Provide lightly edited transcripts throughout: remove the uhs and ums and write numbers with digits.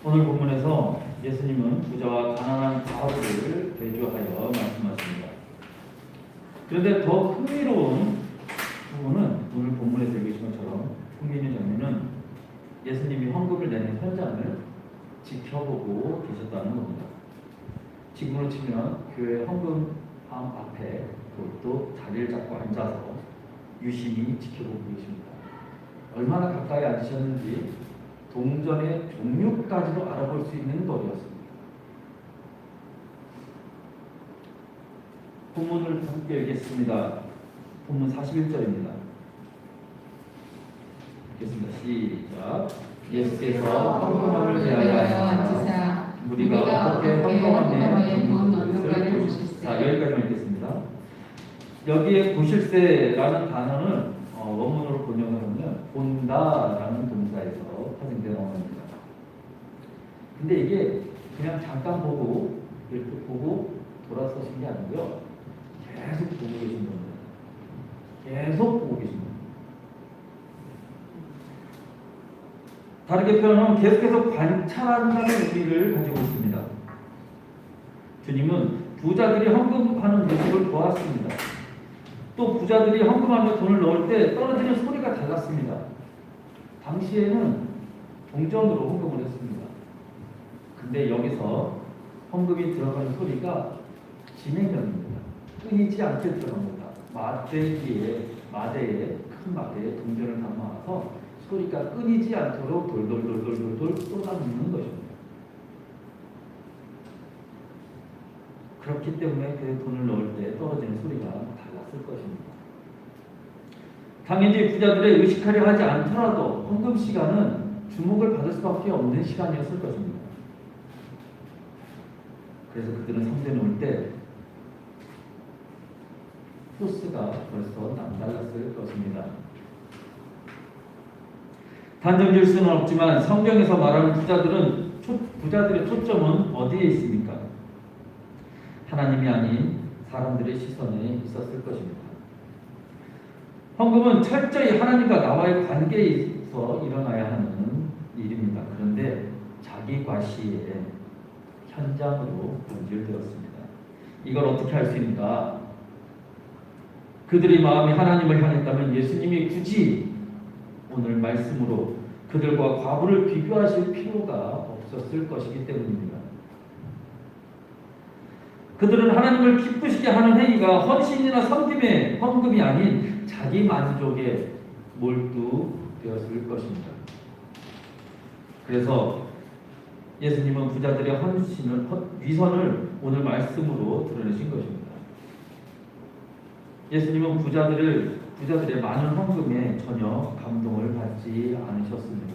오늘 본문에서 예수님은 부자와 가난한 과부를 대조하여 말씀하십니다. 그런데 더 흥미로운 부분은 오늘 본문에서 읽으신 것처럼 흥미있는 장면은 예수님이 헌금을 내는 현장을 지켜보고 계셨다는 겁니다. 지금으로 치면 교회 헌금함 앞에 그것도 자리를 잡고 앉아서 유심히 지켜보고 계십니다. 얼마나 가까이 앉으셨는지 동전의 종류까지도 알아볼 수 있는 거리였습니다. 본문을 함께 읽겠습니다. 본문 41절입니다. 읽겠습니다. 시작. 예수께서 헌금함을 대하여 앉으사 우리가 어떻게 헌금함에 돈 넣는가를 보실세. 자, 여기까지만 읽겠습니다. 여기에 보실세라는 단어는 원문으로 번역을 하면 본다라는 동사에서 파생된 언어입니다. 근데 이게 그냥 잠깐 보고 이렇게 보고 돌아서신 게 아니고요. 계속 보고 계신 겁니다. 계속 보고 계신 겁니다. 다르게 표현하면 계속해서 관찰한다는 의미를 가지고 있습니다. 주님은 부자들이 헌금하는 모습을 보았습니다. 또 부자들이 헌금하며 돈을 넣을 때 떨어지는 소리가 달랐습니다. 당시에는 동전으로 헌금을 했습니다. 근데 여기서 헌금이 들어가는 소리가 진행형입니다. 끊이지 않게 들어갑니다. 마대에 큰 마대에 동전을 담아서 소리가 끊이지 않도록 돌돌돌돌돌 쏟아붓는 것입니다. 그렇기 때문에 그 돈을 넣을 때 떨어지는 소리가 달랐을 것입니다. 당연히 부자들의 의식하려 하지 않더라도 헌금 시간은 주목을 받을 수밖에 없는 시간이었을 것입니다. 그래서 그들은 성전에 올 때 포스가 벌써 남달랐을 것입니다. 단정 지을 수는 없지만 성경에서 말하는 부자들의 초점은 어디에 있습니까? 하나님이 아닌 사람들의 시선에 있었을 것입니다. 헌금은 철저히 하나님과 나와의 관계에서 일어나야 하는 일입니다. 그런데 자기 과시의 현장으로 변질되었습니다. 이걸 어떻게 할 수 있는가? 그들의 마음이 하나님을 향했다면 예수님이 굳이 오늘 말씀으로 그들과 과부를 비교하실 필요가 없었을 것이기 때문입니다. 그들은 하나님을 기쁘시게 하는 행위가 헌신이나 섬김의 헌금이 아닌 자기 만족에 몰두되었을 것입니다. 그래서 예수님은 부자들의 위선을 오늘 말씀으로 드러내신 것입니다. 예수님은 부자들의 많은 헌금에 전혀 감동을 받지 않으셨습니다.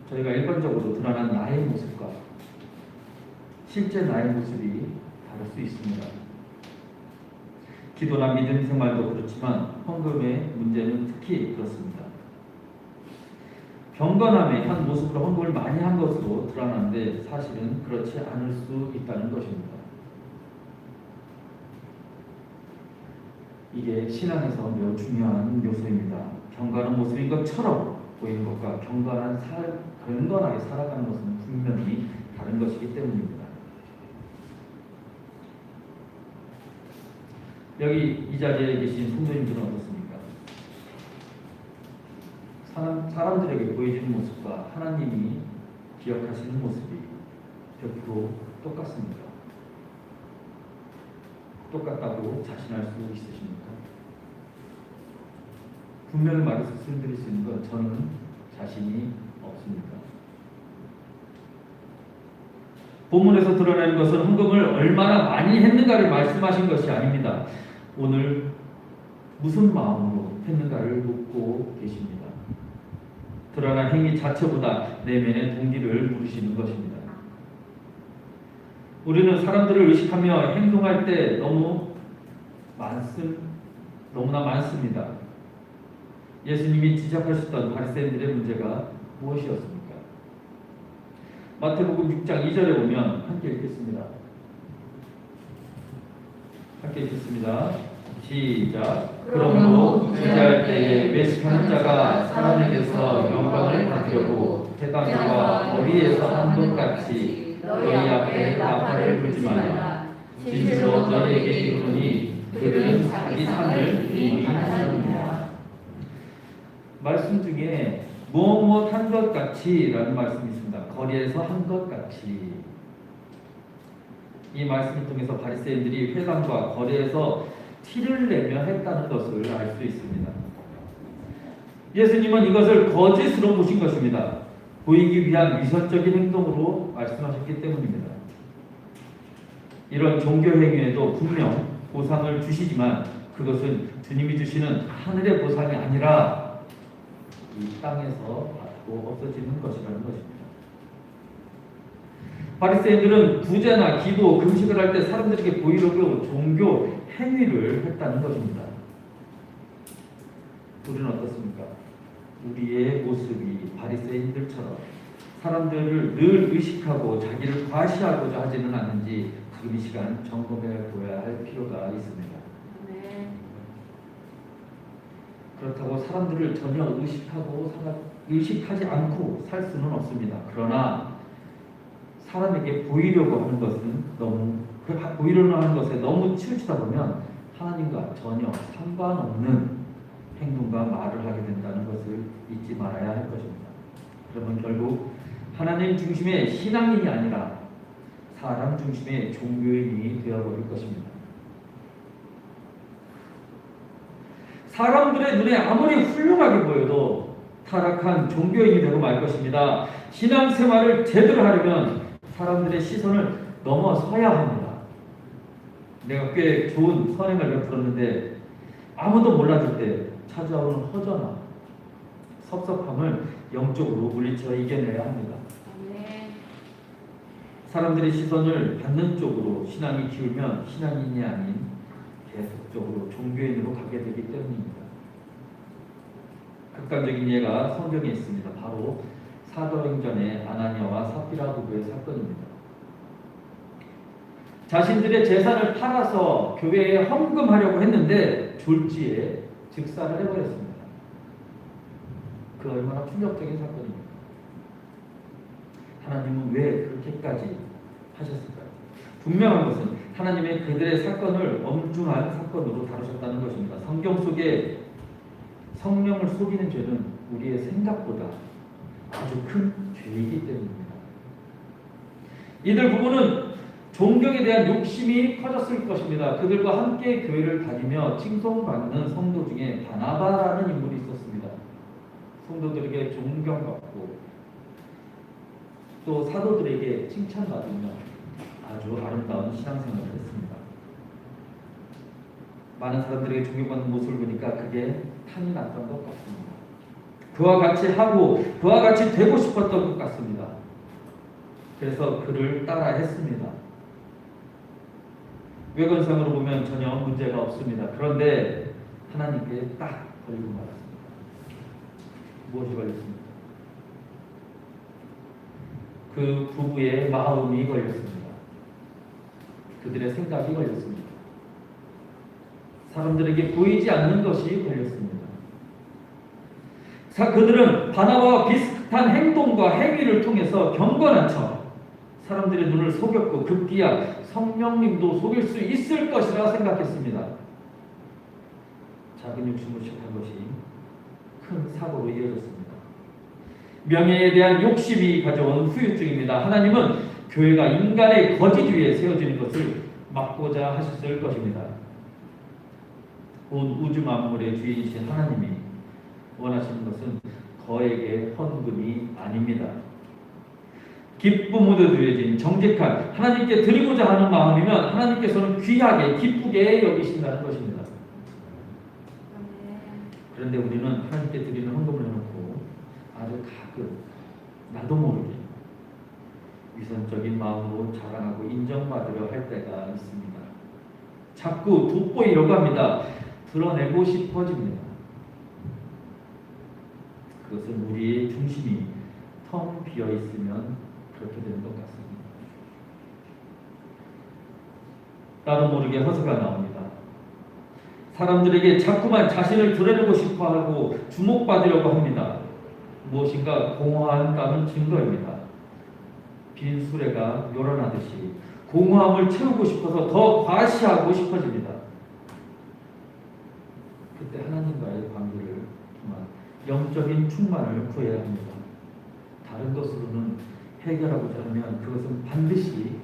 저희가 일반적으로 드러난 나의 모습과 실제 나의 모습이 다를 수 있습니다. 기도나 믿음 생활도 그렇지만 헌금의 문제는 특히 그렇습니다. 경건함의 한 모습으로 헌금을 많이 한 것으로 드러나는데 사실은 그렇지 않을 수 있다는 것입니다. 이게 신앙에서 매우 중요한 요소입니다. 경건한 모습인 것처럼 보이는 것과 경건하게 살아가는 것은 분명히 다른 것이기 때문입니다. 여기 이 자리에 계신 성도님들은 어떻습니까? 사람들에게 보여지는 모습과 하나님이 기억하시는 모습이 100% 똑같습니까? 똑같다고 자신할 수 있으십니까? 분명히 말해서 말씀드릴 수 있는 건 저는 자신이 없습니다. 본문에서 드러나는 것은 헌금을 얼마나 많이 했는가를 말씀하신 것이 아닙니다. 오늘 무슨 마음으로 했는가를 묻고 계십니다. 드러난 행위 자체보다 내면의 동기를 물으시는 것입니다. 우리는 사람들을 의식하며 행동할 때 너무나 많습니다. 예수님이 지적하셨던 바리새인들의 문제가 무엇이었습니까? 마태복음 6장 2절에 보면 함께 읽겠습니다. 시작. 그러므로 구제할 때에 외식하는 자가 사람에게서 영광을 받으려고 회당과 거리에서 한 것 같이 너희 앞에 나팔을 불지 말라. 진실로 너희에게 이르노니 그들은 자기 산을 이미 하느니라. 말씀 중에 무엇 한 것 같이라는 말씀이 있습니다. 거리에서 한 것 같이. 이 말씀을 통해서 바리새인들이 회당과 거리에서 티를 내며 했다는 것을 알 수 있습니다. 예수님은 이것을 거짓으로 보신 것입니다. 보이기 위한 위선적인 행동으로 말씀하셨기 때문입니다. 이런 종교 행위에도 분명 보상을 주시지만 그것은 주님이 주시는 하늘의 보상이 아니라 이 땅에서 받고 없어지는 것이라는 것입니다. 바리새인들은 구제나 기도, 금식을 할 때 사람들에게 보이려고 종교 행위를 했다는 것입니다. 우리는 어떻습니까? 우리의 모습이 바리새인들처럼 사람들을 늘 의식하고 자기를 과시하고자 하지는 않는지 지금 이 시간 점검해 보아야 할 필요가 있습니다. 네. 그렇다고 사람들을 전혀 의식하지 않고 살 수는 없습니다. 그러나 사람에게 보이려고 하는 것은 보이려고 하는 것에 너무 치우치다 보면 하나님과 전혀 상관없는 행동과 말을 하게 된다는 것을 잊지 말아야 할 것입니다. 그러면 결국 하나님 중심의 신앙인이 아니라 사람 중심의 종교인이 되어버릴 것입니다. 사람들의 눈에 아무리 훌륭하게 보여도 타락한 종교인이 되고 말 것입니다. 신앙생활을 제대로 하려면 사람들의 시선을 넘어서야 합니다. 내가 꽤 좋은 선행을 베풀었는데 아무도 몰라줄 때 찾아오는 허전함, 섭섭함을 영적으로 물리쳐 이겨내야 합니다. 네. 사람들의 시선을 받는 쪽으로 신앙이 기울면 신앙인이 아닌 계속적으로 종교인으로 가게 되기 때문입니다. 극단적인 예가 성경에 있습니다. 바로 사도행전의 아나니아와 삽비라 부부의 사건입니다. 자신들의 재산을 팔아서 교회에 헌금하려고 했는데 졸지에 즉사를 해버렸습니다. 그 얼마나 충격적인 사건입니까? 하나님은 왜 그렇게까지 하셨을까요? 분명한 것은 하나님의 그들의 사건을 엄중한 사건으로 다루셨다는 것입니다. 성경 속에 성령을 속이는 죄는 우리의 생각보다 아주 큰 죄이기 때문입니다. 이들 부부는 존경에 대한 욕심이 커졌을 것입니다. 그들과 함께 교회를 다니며 칭송받는 성도 중에 바나바라는 인물이 있었습니다. 성도들에게 존경받고 또 사도들에게 칭찬받으며 아주 아름다운 신앙생활을 했습니다. 많은 사람들에게 존경받는 모습을 보니까 그게 탐이 났던 것 같습니다. 그와 같이 하고 그와 같이 되고 싶었던 것 같습니다. 그래서 그를 따라 했습니다. 외관상으로 보면 전혀 문제가 없습니다. 그런데 하나님께 딱 걸리고 말았습니다. 무엇이 걸렸습니까? 그 부부의 마음이 걸렸습니다. 그들의 생각이 걸렸습니다. 사람들에게 보이지 않는 것이 걸렸습니다. 그들은 바나바와 비슷한 행동과 행위를 통해서 경건한 척 사람들의 눈을 속였고 급기야 성령님도 속일 수 있을 것이라 생각했습니다. 작은 욕심으로 시작한 것이 큰 사고로 이어졌습니다. 명예에 대한 욕심이 가져온 후유증입니다. 하나님은 교회가 인간의 거짓 위에 세워지는 것을 막고자 하셨을 것입니다. 온 우주 만물의 주인이신 하나님이 원하시는 것은 거액의 헌금이 아닙니다. 기쁨으로 드려진 정직한 하나님께 드리고자 하는 마음이면 하나님께서는 귀하게 기쁘게 여기신다는 것입니다. 그런데 우리는 하나님께 드리는 헌금을 해놓고 아주 가끔 나도 모르게 위선적인 마음으로 자랑하고 인정받으려 할 때가 있습니다. 자꾸 돋보이려고 합니다. 드러내고 싶어집니다. 그것은 우리의 중심이 텅 비어 있으면 그렇게 되는 것 같습니다. 나도 모르게 허세가 나옵니다. 사람들에게 자꾸만 자신을 드러내고 싶어하고 주목받으려고 합니다. 무엇인가 공허한 감은 증거입니다. 빈 수레가 요란하듯이 공허함을 채우고 싶어서 더 과시하고 싶어집니다. 그때 하나님과의 관계를 통한 영적인 충만을 구해야 합니다. 다른 것으로는 해결하고자 하면 그것은 반드시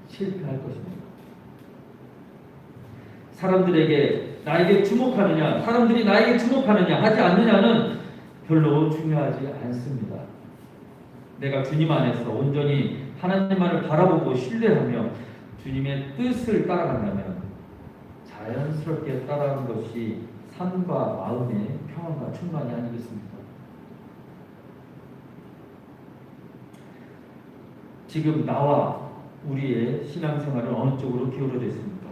실패할 것입니다. 사람들이 나에게 주목하느냐 하지 않느냐는 별로 중요하지 않습니다. 내가 주님 안에서 온전히 하나님만을 바라보고 신뢰하며 주님의 뜻을 따라간다면 자연스럽게 따라가는 것이 삶과 마음의 평안과 충만이 아니겠습니까? 지금 나와 우리의 신앙생활은 어느 쪽으로 기울어져 있습니까?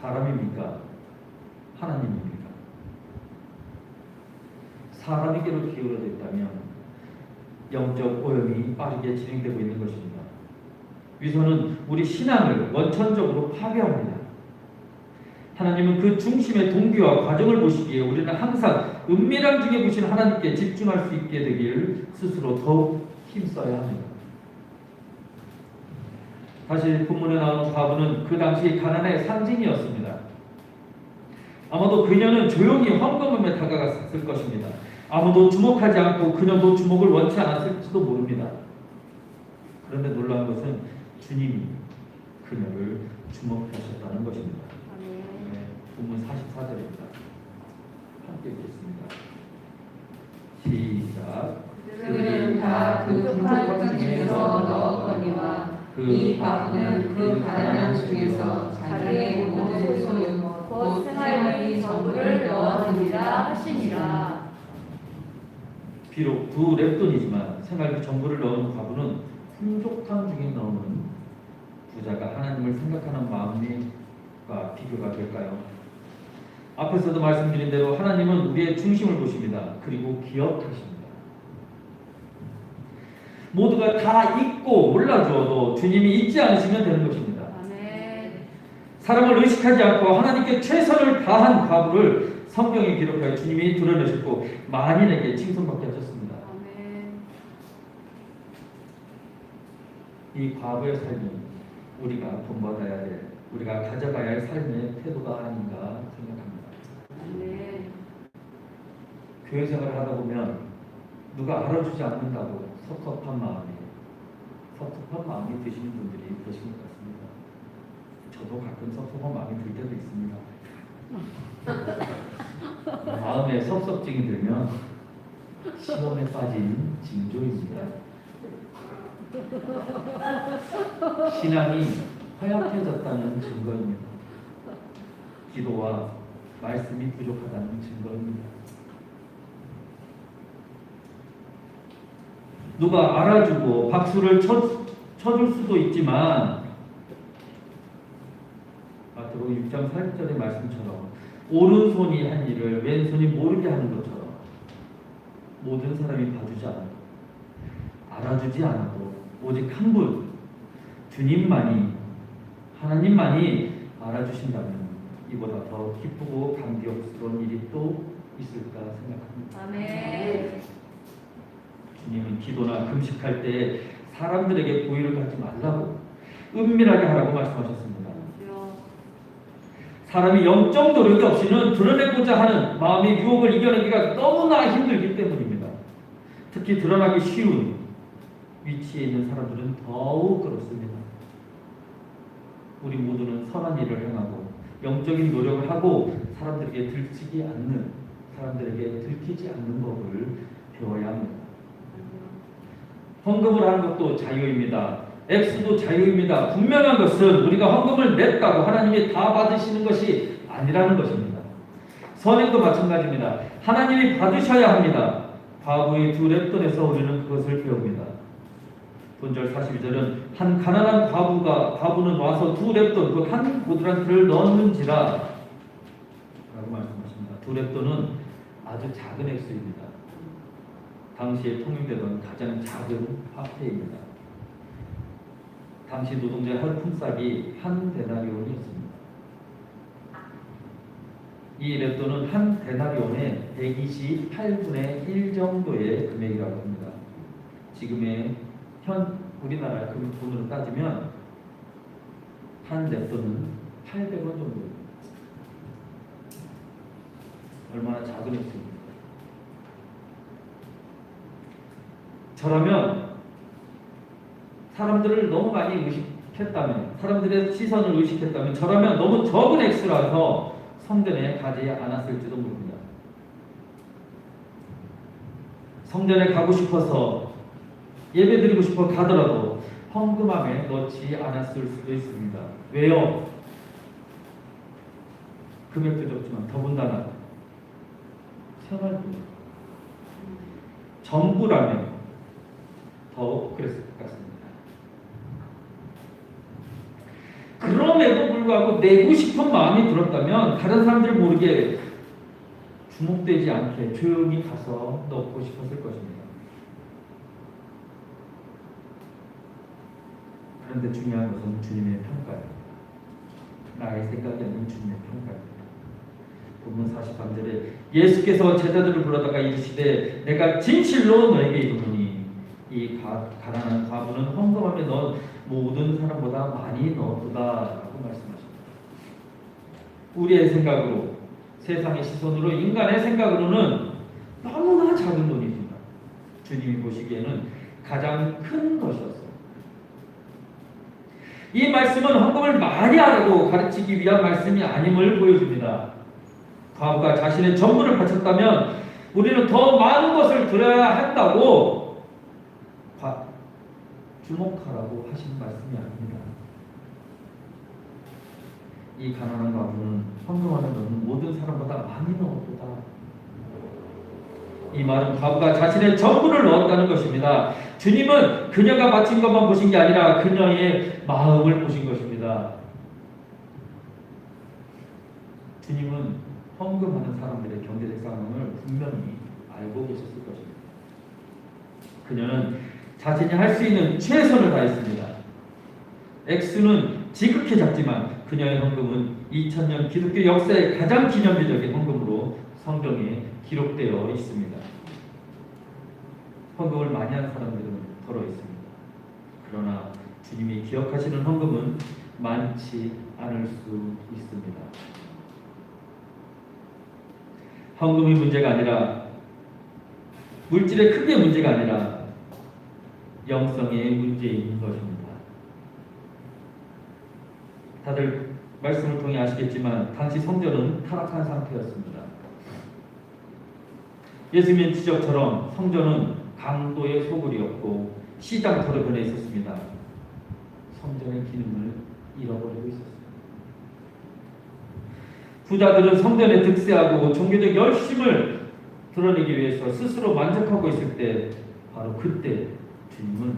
사람입니까? 하나님입니까? 사람에게로 기울어져 있다면 영적 오염이 빠르게 진행되고 있는 것입니다. 위선은 우리 신앙을 원천적으로 파괴합니다. 하나님은 그 중심의 동기와 과정을 보시기에 우리는 항상 은밀한 중에 보신 하나님께 집중할 수 있게 되길 스스로 더욱 힘써야 합니다. 사실 본문에 나오는 과부는 그 당시 가난의 상징이었습니다. 아마도 그녀는 조용히 황금함에 다가갔을 것입니다. 아무도 주목하지 않고 그녀도 주목을 원치 않았을지도 모릅니다. 그런데 놀라운 것은 주님이 그녀를 주목하셨다는 것입니다. 네, 본문 44절입니다. 함께 읽겠습니다. 시작. 그들은 다 그 흙파릇 중에서 넣었거니와 이 과부는 그 가난한 중에서 자기의 모든 소유 곧 생활비 전부를 넣었느니라 하시니라. 비록 두 랩돈이지만 생활비 전부를 넣은 과부는 풍족함 중에 넣는 부자가 하나님을 생각하는 마음과 비교가 될까요? 앞에서도 말씀드린 대로 하나님은 우리의 중심을 보십니다. 그리고 기억하십니다. 모두가 다 잊고 몰라주어도 주님이 잊지 않으시면 되는 것입니다. 아멘. 사람을 의식하지 않고 하나님께 최선을 다한 과부를 성경에 기록하여 주님이 드러내셨고 만인에게 칭송받게 하셨습니다. 아멘. 이 과부의 삶이 우리가 본받아야 될, 우리가 가져가야 할 삶의 태도가 아닌가 생각합니다. 아멘. 교회 생활을 하다 보면 누가 알아주지 않는다고 섭섭한 마음이 드시는 분들이 계신 것 같습니다. 저도 가끔 섭섭한 마음이 들 때도 있습니다. 마음에 섭섭증이 들면 시험에 빠진 징조입니다. 신앙이 허약해졌다는 증거입니다. 기도와 말씀이 부족하다는 증거입니다. 누가 알아주고 박수를 쳐줄 수도 있지만 마태복음 6장 8절의 말씀처럼 오른손이 한 일을 왼손이 모르게 하는 것처럼 모든 사람이 봐주지 않아도 알아주지 않아도 오직 한 분 주님만이 하나님만이 알아주신다면 이보다 더 기쁘고 감격스러운 일이 또 있을까 생각합니다. 아멘. 주님은 기도나 금식할 때 사람들에게 고의를 갖지 말라고 은밀하게 하라고 말씀하셨습니다. 사람이 영적 노력이 없이는 드러내고자 하는 마음의 유혹을 이겨내기가 너무나 힘들기 때문입니다. 특히 드러나기 쉬운 위치에 있는 사람들은 더욱 그렇습니다. 우리 모두는 선한 일을 행하고 영적인 노력을 하고 사람들에게 들키지 않는 법을 배워야 합니다. 헌금을 하는 것도 자유입니다. 액수도 자유입니다. 분명한 것은 우리가 헌금을 냈다고 하나님이 다 받으시는 것이 아니라는 것입니다. 선행도 마찬가지입니다. 하나님이 받으셔야 합니다. 과부의 두 랩돈에서 우리는 그것을 배웁니다. 본절 42절은 한 가난한 과부는 와서 두 랩돈 그 한 고드란트를 넣었는지라 라고 말씀하십니다. 두 랩돈은 아주 작은 액수입니다. 당시에 통용되던 가장 작은 화폐입니다. 당시 노동자의 하루 품삯이 한 데나리온이었습니다. 이 랩돈은 한 데나리온의 128분의 1 정도의 금액이라고 합니다. 지금의 현 우리나라 돈으로 따지면 한 랩돈은 800원 정도입니다. 얼마나 작은 액수입니까? 저라면 사람들을 너무 많이 의식했다면, 사람들의 시선을 의식했다면, 저라면 너무 적은 액수라서 성전에 가지 않았을지도 모릅니다. 성전에 가고 싶어서 예배드리고 싶어 가더라도 헌금함에 넣지 않았을 수도 있습니다. 왜요? 금액도 적지만 더군다나 생활비, 전부라면 더욱 그랬을 것 같습니다. 그럼에도 불구하고 내고 싶은 마음이 들었다면 다른 사람들 모르게 주목되지 않게 조용히 가서 넣고 싶었을 것입니다. 그런데 중요한 것은 주님의 평가예요. 나의 생각이 아닌 주님의 평가입니다. 본문 43절에 예수께서 제자들을 불러다가 이르시되 내가 진실로 너에게 이르노니 이 가난한 과부는 헌금함에 넣은 모든 사람보다 많이 넣었다 라고 말씀하십니다. 우리의 생각으로, 세상의 시선으로, 인간의 생각으로는 너무나 작은 돈입니다. 주님이 보시기에는 가장 큰 것이었어요. 이 말씀은 헌금을 많이 하라고 가르치기 위한 말씀이 아님을 보여줍니다. 과부가 자신의 전부를 바쳤다면 우리는 더 많은 것을 드려야 한다고 주목하라고 하신 말씀이 아닙니다. 이 가난한 과부는 헌금함에 넣는 모든 사람보다 많이 넣었도다. 이 말은 과부가 자신의 전부를 넣었다는 것입니다. 주님은 그녀가 바친 것만 보신 게 아니라 그녀의 마음을 보신 것입니다. 주님은 헌금하는 사람들의 경제적 상황을 분명히 알고 계셨을 것입니다. 그녀는 자신이 할 수 있는 최선을 다했습니다. 액수는 지극히 작지만 그녀의 헌금은 2000년 기독교 역사의 가장 기념비적인 헌금으로 성경에 기록되어 있습니다. 헌금을 많이 한 사람들은 더러 있습니다. 그러나 주님이 기억하시는 헌금은 많지 않을 수 있습니다. 헌금이 문제가 아니라, 물질의 크기의 문제가 아니라 영성의 문제인 것입니다. 다들 말씀을 통해 아시겠지만 당시 성전은 타락한 상태였습니다. 예수님의 지적처럼 성전은 강도의 소굴이었고 시장터로 변해 있었습니다. 성전의 기능을 잃어버리고 있었습니다. 부자들은 성전에 득세하고 종교적 열심을 드러내기 위해서 스스로 만족하고 있을 때, 바로 그때 주님은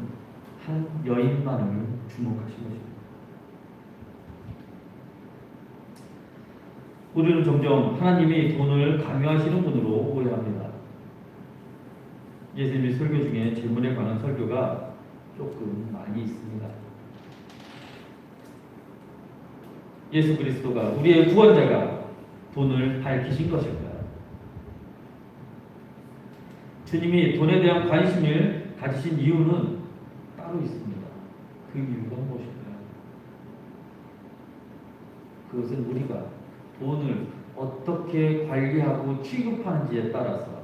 한 여인만을 주목하신 것입니다. 우리는 종종 하나님이 돈을 강요하시는 분으로 오해합니다. 예수님의 설교 중에 재물에 관한 설교가 조금 많이 있습니다. 예수 그리스도가, 우리의 구원자가 돈을 밝히신 것일까요? 주님이 돈에 대한 관심을 가지신 이유는 따로 있습니다. 그 이유가 무엇일까요? 그것은 우리가 돈을 어떻게 관리하고 취급하는지에 따라서,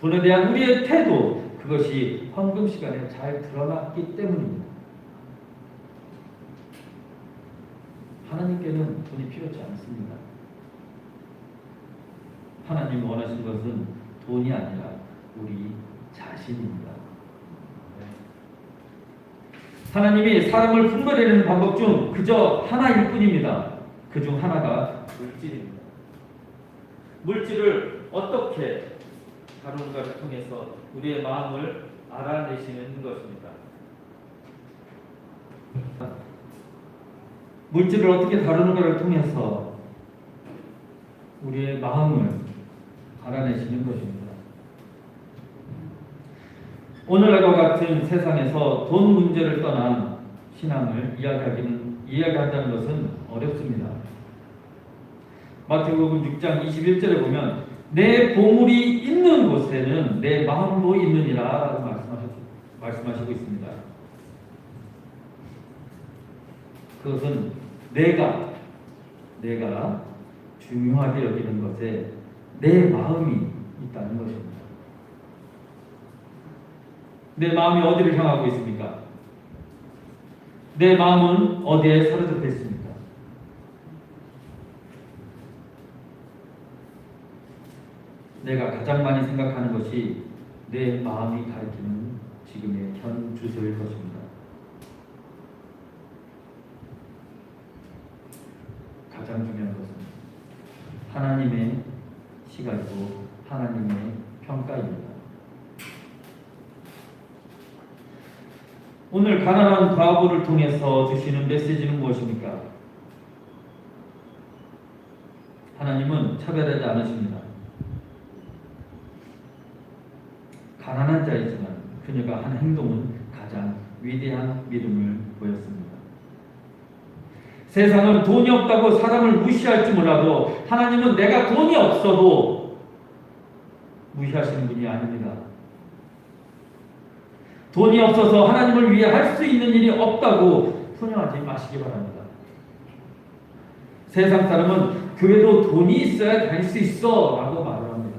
돈에 대한 우리의 태도, 그것이 헌금 시간에 잘 드러났기 때문입니다. 하나님께는 돈이 필요하지 않습니다. 하나님 원하시는 것은 돈이 아니라 우리 자신입니다. 하나님이 사람을 분별해내는 방법 중 그저 하나일 뿐입니다. 그 중 하나가 물질입니다. 물질을 어떻게 다루는가를 통해서 우리의 마음을 알아내시는 것입니다. 물질을 어떻게 다루는가를 통해서 우리의 마음을 알아내시는 것입니다. 오늘날과 같은 세상에서 돈 문제를 떠난 신앙을 이야기한다는 것은 어렵습니다. 마태복음 6장 21절에 보면 내 보물이 있는 곳에는 내 마음도 있느니라 라고 말씀하시고 있습니다. 그것은 내가 중요하게 여기는 것에 내 마음이 있다는 것입니다. 내 마음이 어디를 향하고 있습니까? 내 마음은 어디에 사로잡혀 있습니까? 내가 가장 많이 생각하는 것이 내 마음이 가리키는 지금의 현 주소일 것입니다. 가장 중요한 것은 하나님의 시각이고 하나님의 평가입니다. 오늘 가난한 과부를 통해서 주시는 메시지는 무엇입니까? 하나님은 차별하지 않으십니다. 가난한 자이지만 그녀가 한 행동은 가장 위대한 믿음을 보였습니다. 세상은 돈이 없다고 사람을 무시할지 몰라도 하나님은 내가 돈이 없어도 무시하시는 분이 아닙니다. 돈이 없어서 하나님을 위해 할 수 있는 일이 없다고 분명하지 마시기 바랍니다. 세상 사람은 교회도 돈이 있어야 다닐 수 있어 라고 말을 합니다.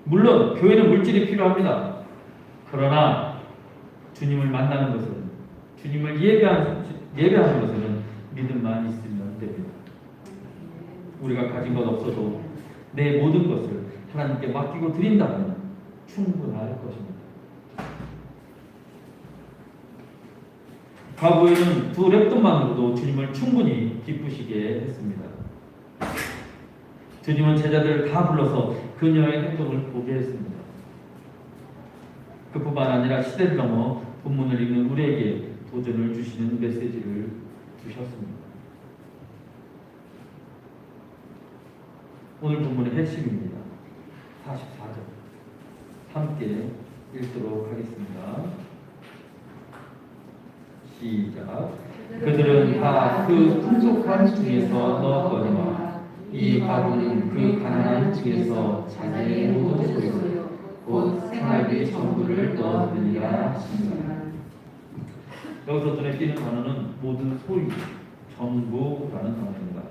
물론 교회는 물질이 필요합니다. 그러나 주님을 만나는 것은, 주님을 예배하는 것은 믿음만 있으면 됩니다. 우리가 가진 것 없어도 내 모든 것을 하나님께 맡기고 드린다면 충분할 것입니다. 과거에는 두 랩돈만으로도 주님을 충분히 기쁘시게 했습니다. 주님은 제자들을 다 불러서 그녀의 행동을 보게 했습니다. 그뿐만 아니라 시대를 넘어 본문을 읽는 우리에게 도전을 주시는 메시지를 주셨습니다. 오늘 본문의 핵심입니다. 44절 함께 읽도록 하겠습니다. 시작. 그들은 다 그 풍족한 중에서 넣었거니와 이 과부는 그 가난한 중에서 자기의 모든 소유 곧 생활비 전부를 넣었느니라 하시니라. 여기서 눈에 띄는 단어는 모든 소유, 전부라는 단어입니다.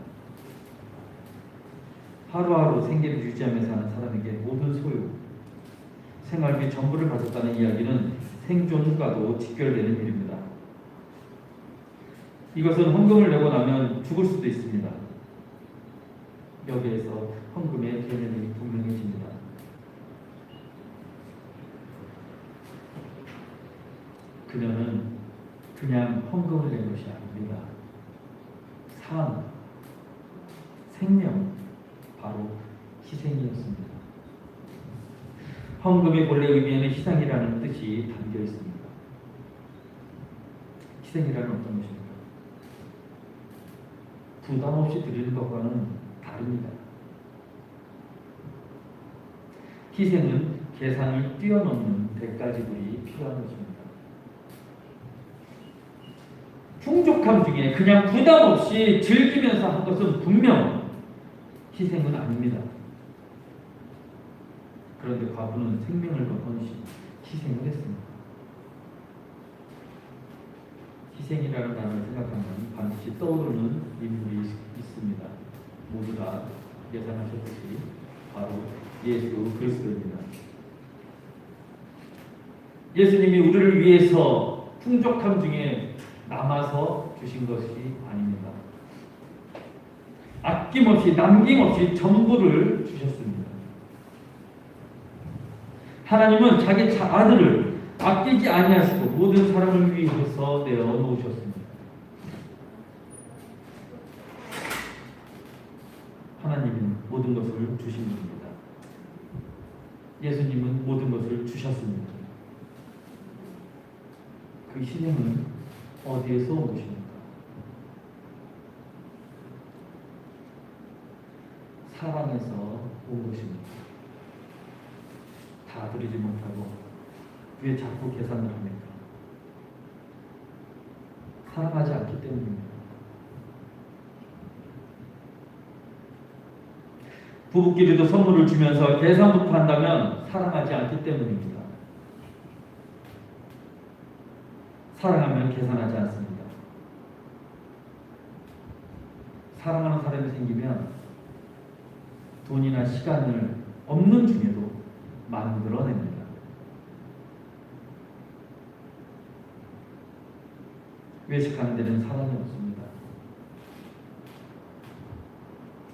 하루하루 생계를 유지하며 사는 사람에게 모든 소유, 생활비 전부를 가졌다는 이야기는 생존과도 직결되는 일입니다. 이것은 헌금을 내고 나면 죽을 수도 있습니다. 여기에서 헌금의 개념이 분명해집니다. 그녀는 그냥 헌금을 낸 것이 아닙니다. 삶, 생명, 바로 희생이었습니다. 헌금의 본래 의미에는 희생이라는 뜻이 담겨 있습니다. 희생이라는 어떤 것입니까? 부담 없이 드리는 것과는 다릅니다. 희생은 계산을 뛰어넘는 대가 지불이 필요한 것입니다. 풍족함 중에 그냥 부담 없이 즐기면서 한 것은 분명 희생은 아닙니다. 그런데 과부는 생명을 건 희생을 했습니다. 희생이라는 단어를 생각하면 반드시 떠오르는 인물이 있습니다. 모두 다 예상하셨듯이 바로 예수 그리스도입니다. 예수님이 우리를 위해서 풍족함 중에 남아서 주신 것이 아닙니다. 아낌없이 남김없이 전부를 주셨습니다. 하나님은 자기 아들을 아끼지 아니하시고 모든 사람을 위해서 내어 놓으셨습니다. 하나님은 모든 것을 주신 분입니다. 예수님은 모든 것을 주셨습니다. 그 희생은 어디에서 온 것입니까? 사랑에서 온 것입니다. 다 드리지 못하고 왜 자꾸 계산을 합니까? 사랑하지 않기 때문입니다. 부부끼리도 선물을 주면서 계산부터 한다면 사랑하지 않기 때문입니다. 사랑하면 계산하지 않습니다. 사랑하는 사람이 생기면 돈이나 시간을 없는 중에도 만들어냅니다. 외식하는 데는 사랑이 없습니다.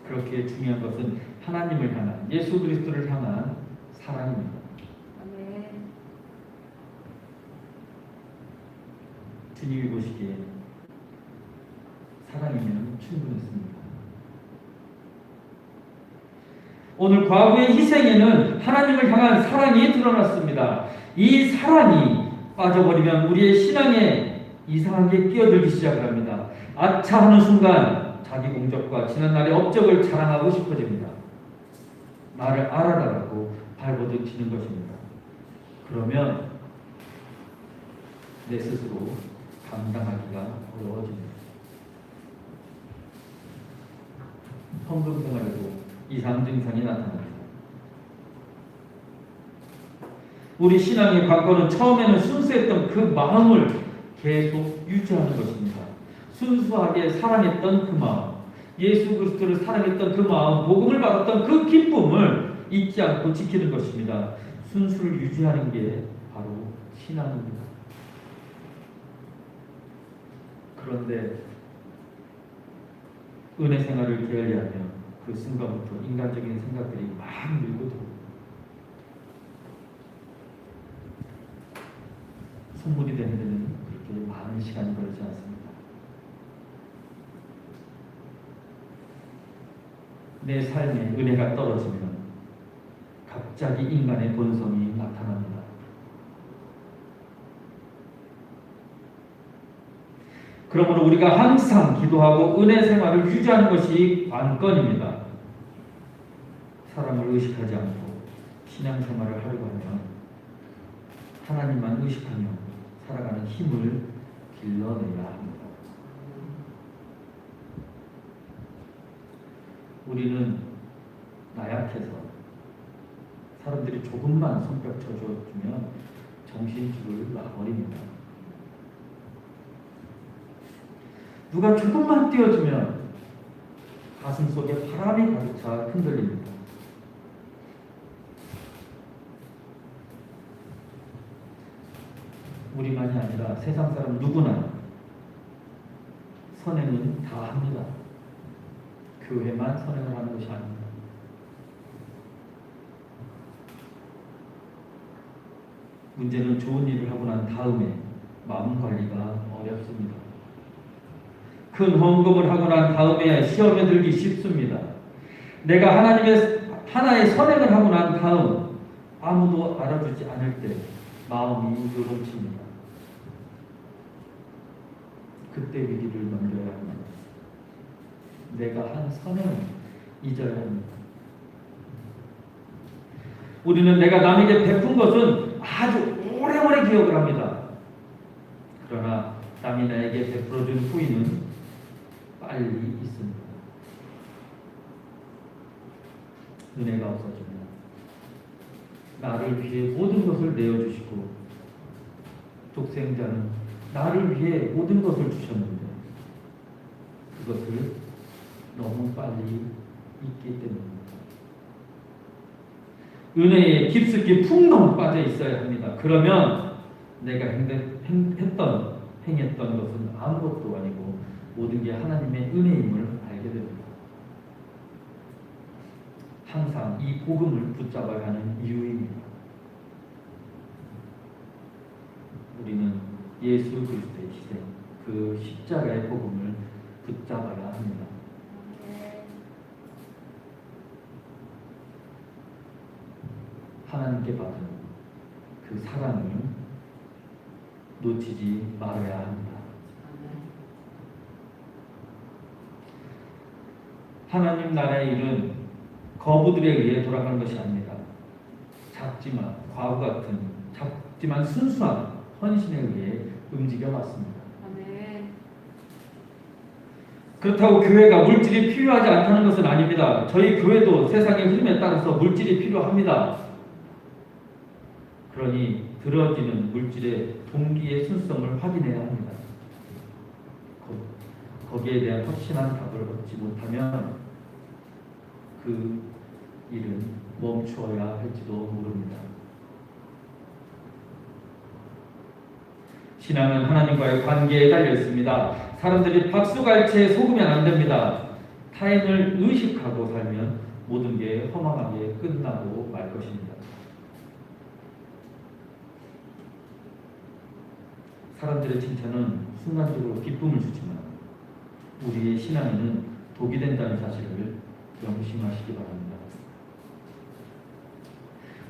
그렇게 중요한 것은 하나님을 향한, 예수 그리스도를 향한 사랑입니다. 아멘. 주님이 보시기에 사랑이면 충분했습니다. 오늘 과거의 희생에는 하나님을 향한 사랑이 드러났습니다. 이 사랑이 빠져버리면 우리의 신앙에 이상하게 끼어들기 시작을 합니다. 아차 하는 순간 자기 공적과 지난날의 업적을 자랑하고 싶어집니다. 나를 알아라라고 발버둥 치는 것입니다. 그러면 내 스스로 감당하기가 어려워집니다. 헌금 생활에도 이상 증상이 나타납니다. 우리 신앙의 관건은 처음에는 순수했던 그 마음을 계속 유지하는 것입니다. 순수하게 사랑했던 그 마음, 예수 그리스도를 사랑했던 그 마음, 복음을 받았던 그 기쁨을 잊지 않고 지키는 것입니다. 순수를 유지하는 게 바로 신앙입니다. 그런데 은혜 생활을 게을리하면 그 순간부터 인간적인 생각들이 막 밀고 들어옵니다. 선물이 되는 데는 그렇게 많은 시간이 걸리지 않습니다. 내 삶에 은혜가 떨어지면 갑자기 인간의 본성이 나타납니다. 그러므로 우리가 항상 기도하고 은혜 생활을 유지하는 것이 관건입니다. 사람을 의식하지 않고 신앙생활을 하려고 하면 하나님만 의식하며 살아가는 힘을 길러내야 합니다. 우리는 나약해서 사람들이 조금만 손뼉 쳐주면 정신줄을 놔버립니다. 누가 조금만 띄워주면 가슴 속에 바람이 가득 차 흔들립니다. 우리만이 아니라 세상 사람 누구나 선행은 다 합니다. 교회만 선행을 하는 것이 아닙니다. 문제는 좋은 일을 하고 난 다음에 마음 관리가 어렵습니다. 큰 헌금을 하고 난 다음에 시험에 들기 쉽습니다. 내가 하나의 선행을 하고 난 다음 아무도 알아주지 않을 때 마음이 요동칩니다. 그때 위기를 넘겨야 합니다. 내가 한 선행을 잊어야 합니다. 우리는 내가 남에게 베푼 것은 아주 오래오래 기억을 합니다. 그러나 남이 나에게 베풀어준 후에는 빨리 있습니다. 은혜가 없어지면 나를 위해 모든 것을 내어주시고 독생자는 나를 위해 모든 것을 주셨는데 그것을 너무 빨리 잊기 때문입니다. 은혜에 깊숙이 풍덩 빠져 있어야 합니다. 그러면 내가 행했던 것은 아무것도 아니고 모든 게 하나님의 은혜임을 알게 됩니다. 항상 이 복음을 붙잡아야 하는 이유입니다. 우리는 예수 그리스도의 희생, 그 십자가의 복음을 붙잡아야 합니다. 하나님께 받은 그 사랑을 놓치지 말아야 합니다. 하나님 나라의 일은 거부들에 의해 돌아가는 것이 아닙니다. 작지만 과부 같은 작지만 순수한 헌신에 의해 움직여 왔습니다. 그렇다고 교회가 물질이 필요하지 않다는 것은 아닙니다. 저희 교회도 세상의 흐름에 따라서 물질이 필요합니다. 그러니 들어지는 물질의 동기의 순성을 확인해야 합니다. 거기에 대한 확실한 답을 얻지 못하면 그 일은 멈추어야 할지도 모릅니다. 신앙은 하나님과의 관계에 달려 있습니다. 사람들이 박수갈채에 속으면 안 됩니다. 타인을 의식하고 살면 모든 게 허망하게 끝나고 말 것입니다. 사람들의 칭찬은 순간적으로 기쁨을 주지만 우리의 신앙에는 독이 된다는 사실을 명심하시기 바랍니다.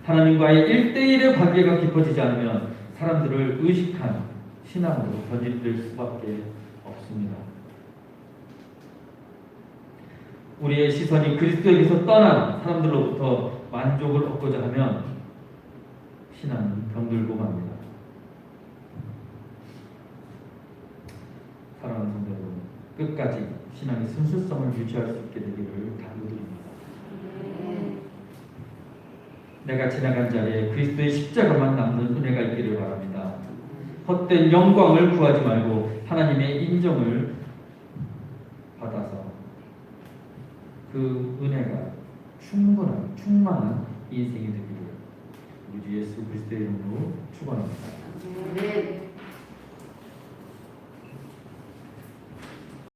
하나님과의 1대1의 관계가 깊어지지 않으면 사람들을 의식한 신앙으로 변질될 수밖에 없습니다. 우리의 시선이 그리스도에게서 떠난 사람들로부터 만족을 얻고자 하면 신앙은 병들고 맙니다. 사랑하는 성도 여러분, 끝까지 신앙의 순수성을 유지할 수 있게 되기를 간구드립니다. 내가 지나간 자리에 그리스도의 십자가만 남는 은혜가 있기를 바랍니다. 헛된 영광을 구하지 말고 하나님의 인정을 받아서 그 은혜가 충만한 인생이 되기를 우리 주 예수 그리스도의 이름으로 축원합니다. 네.